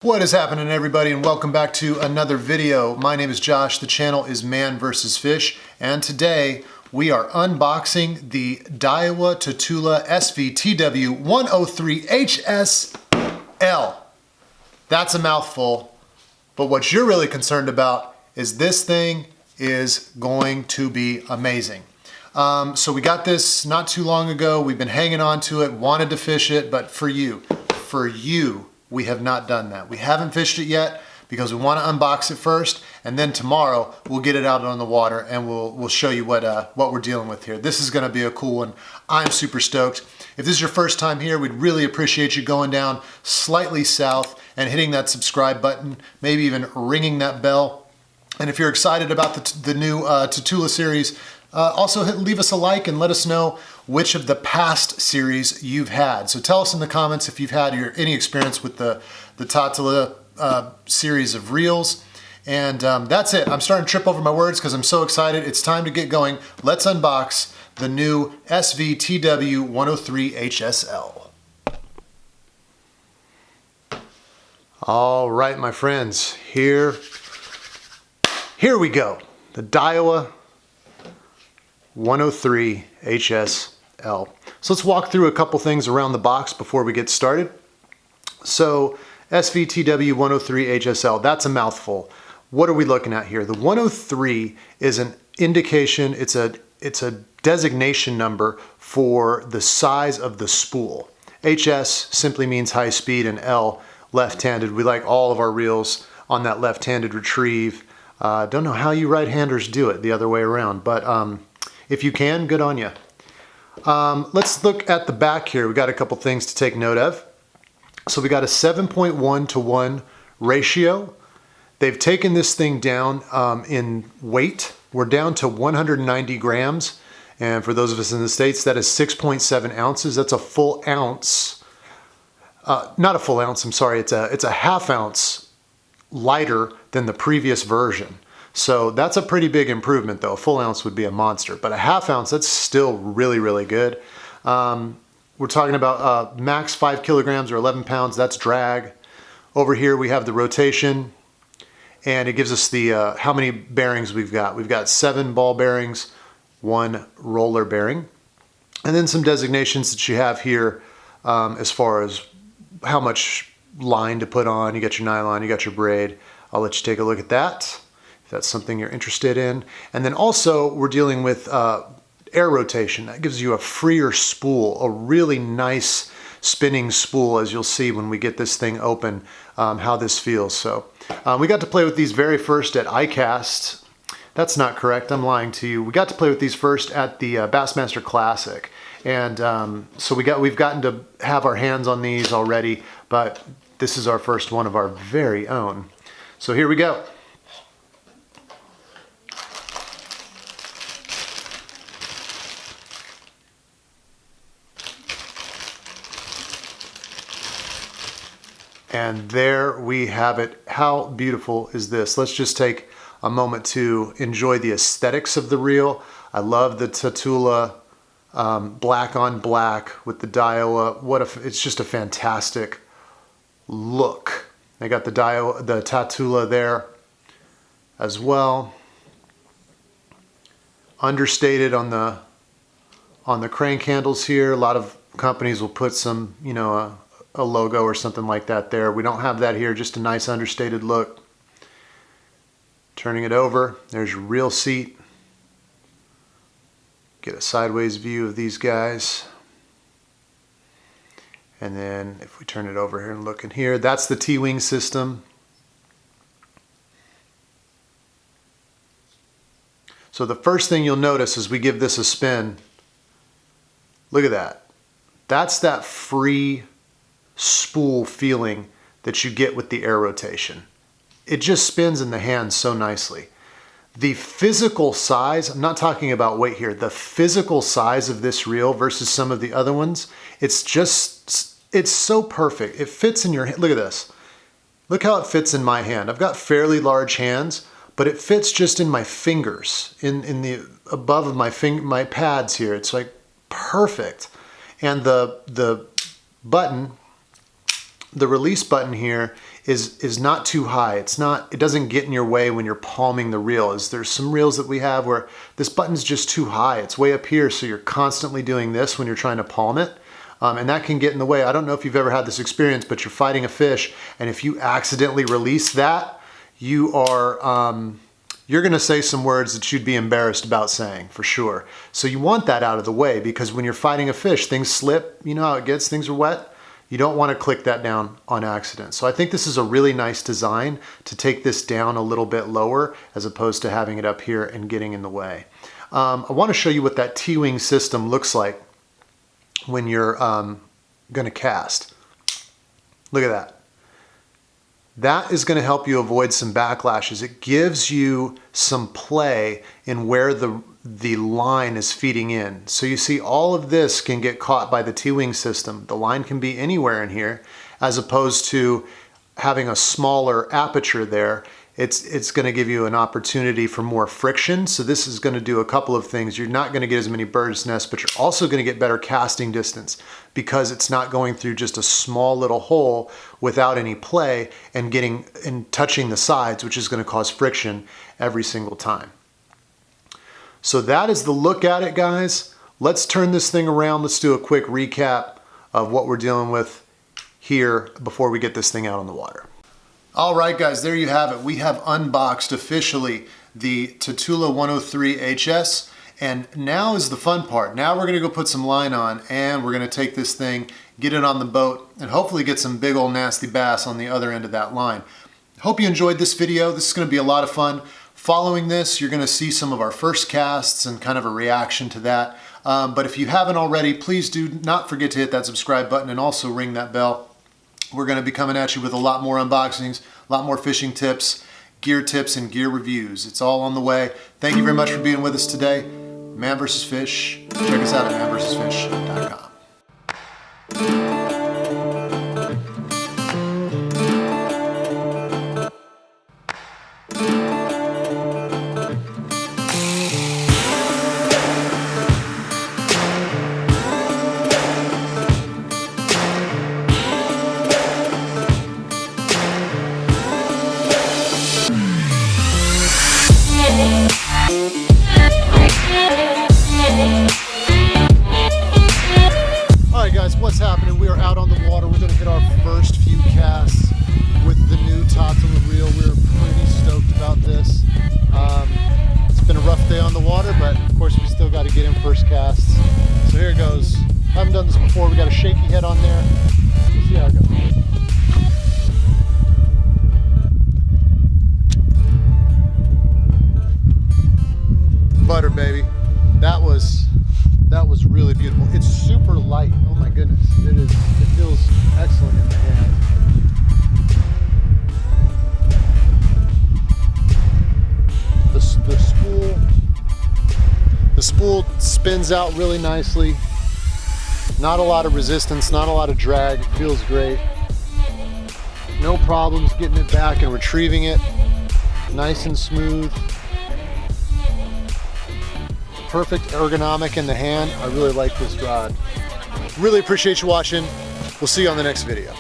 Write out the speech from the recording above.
What is happening, everybody, and welcome back to another video. My name is Josh, the channel is ManVersusFish, and today we are unboxing the Daiwa Tatula TW 103 HSL. That's a mouthful, but what you're really concerned about is this thing is going to be amazing. So we got this not too long ago. We've been hanging on to it, wanted to fish it, but for you, we have not done that. We haven't fished it yet because we want to unbox it first, and then tomorrow we'll get it out on the water and we'll show you what we're dealing with here. This is going to be a cool one. I'm super stoked. If this is your first time here, we'd really appreciate you going down slightly south and hitting that subscribe button, maybe even ringing that bell. And if you're excited about the new Tatula series, also leave us a like and let us know which of the past series you've had. So tell us in the comments if you've had any experience with the Tatula series of reels. And that's it. I'm starting to trip over my words because I'm so excited. It's time to get going. Let's unbox the new TW 103 HSL. All right, my friends, here we go. The Daiwa 103 HSL. So let's walk through a couple things around the box before we get started. So TW 103 HSL, that's a mouthful. What are we looking at here? The 103 is an indication, it's a designation number for the size of the spool. HS simply means high speed, and L left-handed. We like all of our reels on that left-handed retrieve. Don't know how you right-handers do it the other way around, but if you can, good on you. Let's look at the back here. We got a couple things to take note of. So we got a 7.1 to 1 ratio. They've taken this thing down in weight. We're down to 190 grams. And for those of us in the States, that is 6.7 ounces. That's a full ounce. Not a full ounce, I'm sorry. It's a half ounce lighter than the previous version. So that's a pretty big improvement, though. A full ounce would be a monster, but a half ounce, that's still really, really good. We're talking about max 5 kilograms or 11 pounds, that's drag. Over here we have the rotation, and it gives us the how many bearings we've got. We've got 7 ball bearings, 1 roller bearing, and then some designations that you have here as far as how much line to put on. You got your nylon, you got your braid. I'll let you take a look at that if that's something you're interested in. And then also we're dealing with air rotation. That gives you a freer spool, a really nice spinning spool, as you'll see when we get this thing open, how this feels. So we got to play with these very first at iCast. That's not correct, I'm lying to you. We got to play with these first at the Bassmaster Classic. And so we've gotten to have our hands on these already, but this is our first one of our very own. So here we go. And there we have it. How beautiful is this? Let's just take a moment to enjoy the aesthetics of the reel. I love the Tatula black on black with the Daiwa. It's just a fantastic look. They got the Tatula there as well. Understated on the crank handles here. A lot of companies will put some, you know, a logo or something like that there. We don't have that here, just a nice understated look. Turning it over, there's your reel seat. Get a sideways view of these guys. And then if we turn it over here and look in here, that's the T-wing system. So the first thing you'll notice as we give this a spin, look at that. That's that free spool feeling that you get with the air rotation. It just spins in the hand so nicely. The physical size, I'm not talking about weight here, the physical size of this reel versus some of the other ones, it's so perfect. It fits in your hand. Look at this. Look how it fits in my hand. I've got fairly large hands, but it fits just in my fingers, in the above of my pads here. It's like perfect. And the button, the release button here is not too high. It doesn't get in your way when you're palming the reel. There's some reels that we have where this button's just too high. It's way up here, so you're constantly doing this when you're trying to palm it. And that can get in the way. I don't know if you've ever had this experience, but you're fighting a fish, and if you accidentally release that, you're gonna say some words that you'd be embarrassed about saying, for sure. So you want that out of the way, because when you're fighting a fish, things slip, you know how it gets, things are wet. You don't want to click that down on accident. So I think this is a really nice design to take this down a little bit lower as opposed to having it up here and getting in the way. I want to show you what that T-wing system looks like when you're going to cast. Look at that. That is going to help you avoid some backlashes. It gives you some play in where the line is feeding in. So you see all of this can get caught by the T-wing system. The line can be anywhere in here, as opposed to having a smaller aperture there. It's going to give you an opportunity for more friction. So this is going to do a couple of things. You're not going to get as many bird's nests, but you're also going to get better casting distance because it's not going through just a small little hole without any play and touching the sides, which is going to cause friction every single time. So that is the look at it, guys. Let's turn this thing around. Let's do a quick recap of what we're dealing with here before we get this thing out on the water. All right, guys, there you have it. We have unboxed officially the Tatula 103 HS, and now is the fun part. Now we're gonna go put some line on, and we're gonna take this thing, get it on the boat, and hopefully get some big old nasty bass on the other end of that line. Hope you enjoyed this video. This is gonna be a lot of fun. Following this, you're gonna see some of our first casts and kind of a reaction to that. But if you haven't already, please do not forget to hit that subscribe button and also ring that bell. We're gonna be coming at you with a lot more unboxings, a lot more fishing tips, and gear reviews. It's all on the way. Thank you very much for being with us today. ManVersusFish. Check us out at ManVersusFish.com. Alright guys, what's happening? We are out on the water. We're going to hit our first few casts with the new Tatula reel. We're pretty stoked about this. It's been a rough day on the water, but of course we still got to get in first casts. So here it goes. Haven't done this before. We got a shaky head on there. We'll see how it goes. Butter, baby. That was really beautiful. It's super light. Oh my goodness. It feels excellent in the hand. The spool spins out really nicely. Not a lot of resistance, not a lot of drag. It feels great. No problems getting it back and retrieving it. Nice and smooth. Perfect ergonomic in the hand. I really like this rod. Really appreciate you watching. We'll see you on the next video.